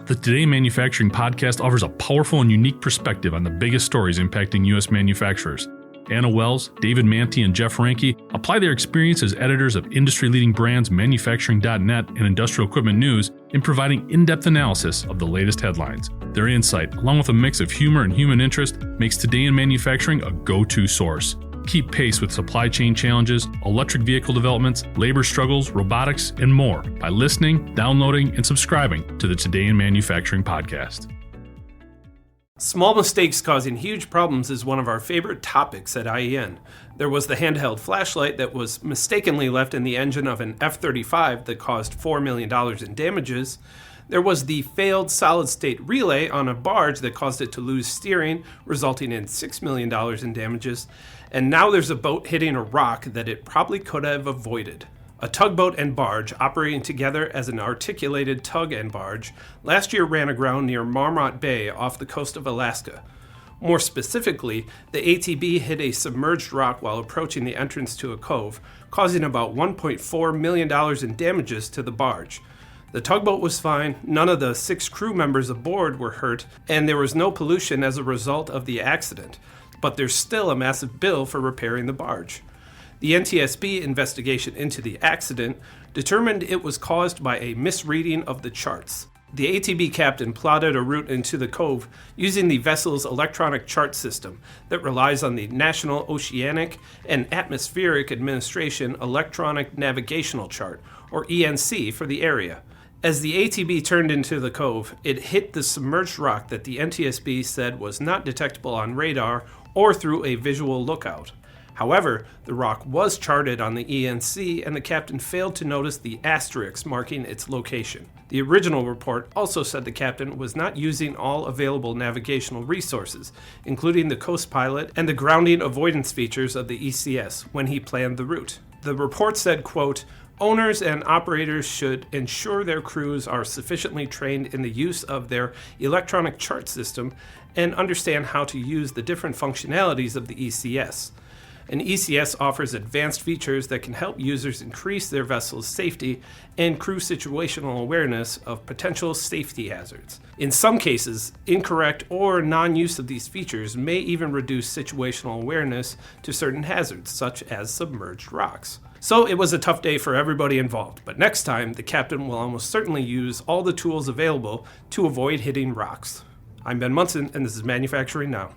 The Today in Manufacturing podcast offers a powerful and unique perspective on the biggest stories impacting U.S. manufacturers. Anna Wells, David Manty, and Jeff Ranke apply their experience as editors of industry-leading brands Manufacturing.net and Industrial Equipment News in providing in-depth analysis of the latest headlines. Their insight, along with a mix of humor and human interest, makes Today in Manufacturing a go-to source. Keep pace with supply chain challenges, electric vehicle developments, labor struggles, robotics, and more by listening, downloading, and subscribing to the Today in Manufacturing podcast. Small mistakes causing huge problems is one of our favorite topics at IEN. There was the handheld flashlight that was mistakenly left in the engine of an F-35 that caused $4 million in damages. There was the failed solid-state relay on a barge that caused it to lose steering, resulting in $6 million in damages. And now there's a boat hitting a rock that it probably could have avoided. A tugboat and barge, operating together as an articulated tug and barge, last year ran aground near Marmot Bay off the coast of Alaska. More specifically, the ATB hit a submerged rock while approaching the entrance to a cove, causing about $1.4 million in damages to the barge. The tugboat was fine, none of the 6 crew members aboard were hurt, and there was no pollution as a result of the accident. But there's still a massive bill for repairing the barge. The NTSB investigation into the accident determined it was caused by a misreading of the charts. The ATB captain plotted a route into the cove using the vessel's electronic chart system that relies on the National Oceanic and Atmospheric Administration Electronic Navigational Chart, or ENC, for the area. As the ATB turned into the cove, it hit the submerged rock that the NTSB said was not detectable on radar or through a visual lookout. However, the rock was charted on the ENC, and the captain failed to notice the asterisk marking its location. The original report also said the captain was not using all available navigational resources, including the Coast Pilot and the grounding avoidance features of the ECS, when he planned the route. The report said, quote, "Owners and operators should ensure their crews are sufficiently trained in the use of their electronic chart system and understand how to use the different functionalities of the ECS. An ECS offers advanced features that can help users increase their vessel's safety and crew situational awareness of potential safety hazards. In some cases, incorrect or non-use of these features may even reduce situational awareness to certain hazards, such as submerged rocks." So it was a tough day for everybody involved, but next time the captain will almost certainly use all the tools available to avoid hitting rocks. I'm Ben Munson, and this is Manufacturing Now.